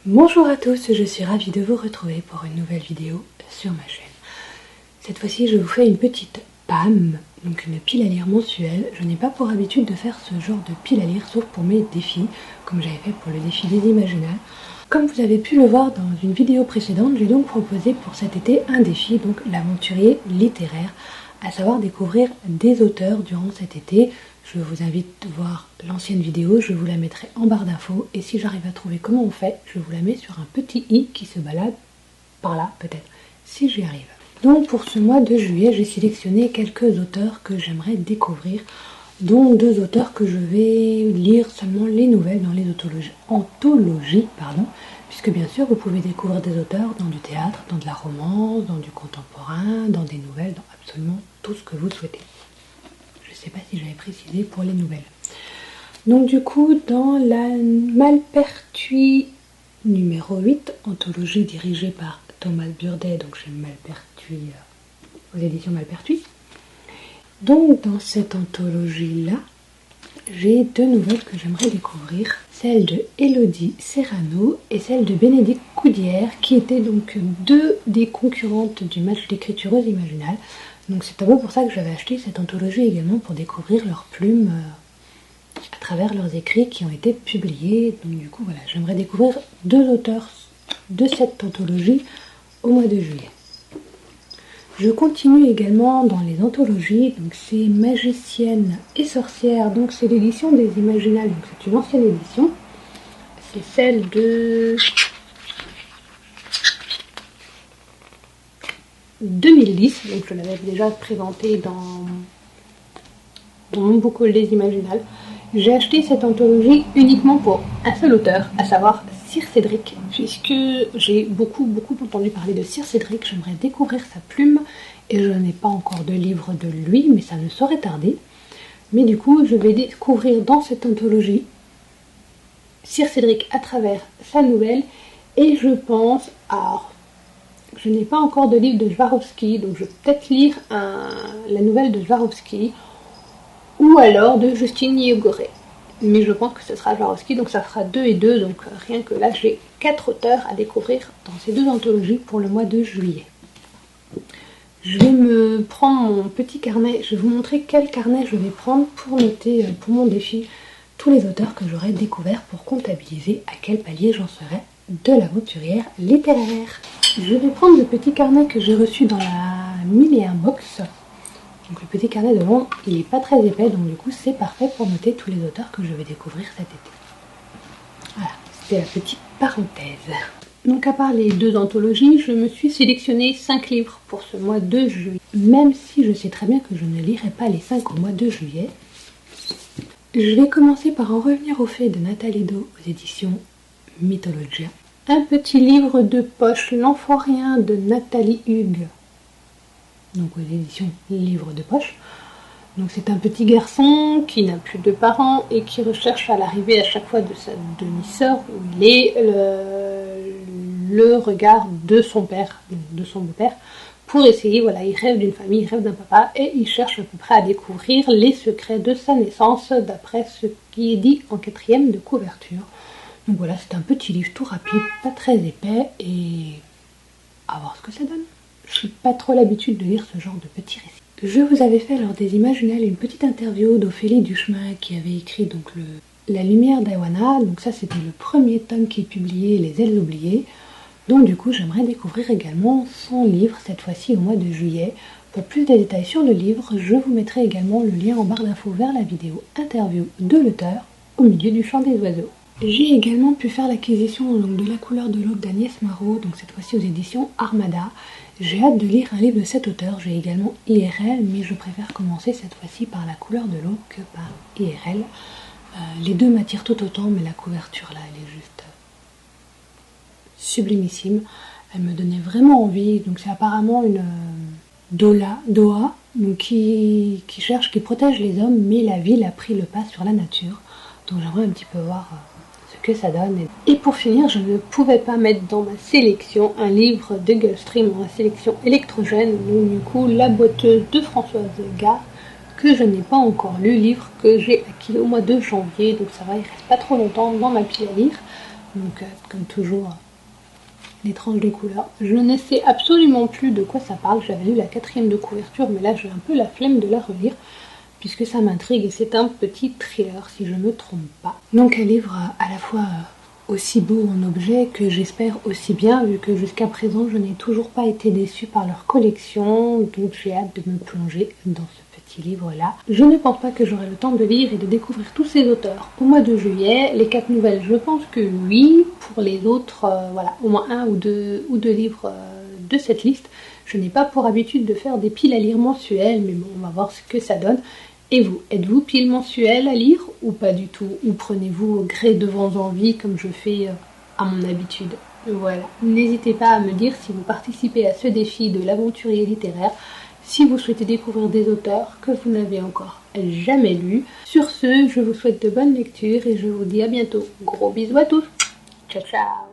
Bonjour à tous, je suis ravie de vous retrouver pour une nouvelle vidéo sur ma chaîne. Cette fois-ci, je vous fais une petite PAM, donc une pile à lire mensuelle. Je n'ai pas pour habitude de faire ce genre de pile à lire, sauf pour mes défis, comme j'avais fait pour le défi des Imaginales. Comme vous avez pu le voir dans une vidéo précédente, j'ai donc proposé pour cet été un défi, donc l'aventurier littéraire, à savoir découvrir des auteurs durant cet été. Je vous invite à voir l'ancienne vidéo, je vous la mettrai en barre d'infos et si j'arrive à trouver comment on fait, je vous la mets sur un petit i qui se balade par là peut-être, si j'y arrive. Donc pour ce mois de juillet, j'ai sélectionné quelques auteurs que j'aimerais découvrir, dont deux auteurs que je vais lire seulement les nouvelles dans les anthologies, puisque bien sûr vous pouvez découvrir des auteurs dans du théâtre, dans de la romance, dans du contemporain, dans des nouvelles, dans absolument tout ce que vous souhaitez. Je ne sais pas si j'avais précisé pour les nouvelles. Donc du coup, dans la Malpertuis numéro 8, anthologie dirigée par Thomas Burdet, donc chez Malpertuis, aux éditions Malpertuis. Donc dans cette anthologie-là, j'ai deux nouvelles que j'aimerais découvrir, celle de Élodie Serrano et celle de Bénédicte Coudière, qui étaient donc deux des concurrentes du match d'écriture aux Imaginales. Donc c'est un peu pour ça que j'avais acheté cette anthologie également, pour découvrir leurs plumes à travers leurs écrits qui ont été publiés. Donc du coup voilà, j'aimerais découvrir deux auteurs de cette anthologie au mois de juillet. Je continue également dans les anthologies, donc c'est Magicienne et Sorcière, donc c'est l'édition des Imaginales, donc c'est une ancienne édition. C'est celle de 2010, donc je l'avais déjà présentée dans mon book haul des Imaginales. J'ai acheté cette anthologie uniquement pour un seul auteur, à savoir Sir Cédric, puisque j'ai beaucoup entendu parler de Sir Cédric. J'aimerais découvrir sa plume et je n'ai pas encore de livre de lui, mais ça ne saurait tarder. Mais du coup, je vais découvrir dans cette anthologie Sir Cédric à travers sa nouvelle, et je pense, alors je n'ai pas encore de livre de Swarovski, donc je vais peut-être lire la nouvelle de Swarovski, ou alors de Justine Yogoré. Mais je pense que ce sera Swarovski, donc ça fera 2 et 2, donc rien que là j'ai 4 auteurs à découvrir dans ces deux anthologies pour le mois de juillet. Je vais me prendre mon petit carnet, je vais vous montrer quel carnet je vais prendre pour noter pour mon défi tous les auteurs que j'aurai découverts pour comptabiliser à quel palier j'en serai de l'aventurière littéraire. Je vais prendre le petit carnet que j'ai reçu dans la 1001 box. Donc le petit carnet de Londres, il n'est pas très épais, donc du coup c'est parfait pour noter tous les auteurs que je vais découvrir cet été. Voilà, c'était la petite parenthèse. Donc à part les deux anthologies, je me suis sélectionné 5 livres pour ce mois de juillet. Même si je sais très bien que je ne lirai pas les 5 au mois de juillet. Je vais commencer par En revenir aux fées de Nathalie Do aux éditions Mythologia. Un petit livre de poche, L'enfant rien de Nathalie Hugues, donc aux éditions Livre de poche. Donc c'est un petit garçon qui n'a plus de parents et qui recherche à l'arrivée à chaque fois de sa demi-sœur où il est le regard de son père, de son beau-père, pour essayer, voilà, il rêve d'une famille, il rêve d'un papa et il cherche à peu près à découvrir les secrets de sa naissance d'après ce qui est dit en 4e de couverture. Donc voilà, c'est un petit livre tout rapide, pas très épais et à voir ce que ça donne. Je n'ai pas trop l'habitude de lire ce genre de petits récits. Je vous avais fait lors des Imaginales une petite interview d'Ophélie Duchemin qui avait écrit donc La lumière d'Awana. Donc ça c'était le premier tome qui est publié, Les ailes oubliées. Donc du coup j'aimerais découvrir également son livre cette fois-ci au mois de juillet. Pour plus de détails sur le livre, je vous mettrai également le lien en barre d'infos vers la vidéo interview de l'auteur au milieu du chant des oiseaux. J'ai également pu faire l'acquisition de La couleur de l'aube d'Agnès Marot, donc cette fois-ci aux éditions Armada. J'ai hâte de lire un livre de cet auteur. J'ai également IRL, mais je préfère commencer cette fois-ci par La couleur de l'aube que par IRL. Les deux m'attirent tout autant, mais la couverture là, elle est juste sublimissime. Elle me donnait vraiment envie. Donc c'est apparemment une Doa, donc qui protège les hommes, mais la ville a pris le pas sur la nature. Donc j'aimerais un petit peu voir que ça donne. Et pour finir, je ne pouvais pas mettre dans ma sélection un livre de Gulfstream en sélection électrogène, donc du coup La boiteuse de Françoise Gare, que je n'ai pas encore lu, livre que j'ai acquis au mois de janvier, donc ça va, il reste pas trop longtemps dans ma pile à lire. Donc comme toujours, les tranches de couleurs. Je ne sais absolument plus de quoi ça parle, j'avais lu la 4e de couverture, mais là j'ai un peu la flemme de la relire, puisque ça m'intrigue et c'est un petit thriller si je ne me trompe pas. Donc un livre à la fois aussi beau en objet que j'espère aussi bien, vu que jusqu'à présent je n'ai toujours pas été déçue par leur collection, donc j'ai hâte de me plonger dans ce petit livre là. Je ne pense pas que j'aurai le temps de lire et de découvrir tous ces auteurs au mois de juillet. Les 4 nouvelles, je pense que oui. Pour les autres, voilà, au moins 1 ou 2 livres de cette liste. Je n'ai pas pour habitude de faire des piles à lire mensuelles, mais bon, on va voir ce que ça donne. Et vous, êtes-vous pile mensuelle à lire ou pas du tout? Ou prenez-vous au gré de vos envies comme je fais à mon habitude? Voilà, n'hésitez pas à me dire si vous participez à ce défi de l'aventurier littéraire, si vous souhaitez découvrir des auteurs que vous n'avez encore jamais lus. Sur ce, je vous souhaite de bonnes lectures et je vous dis à bientôt. Gros bisous à tous. Ciao ciao.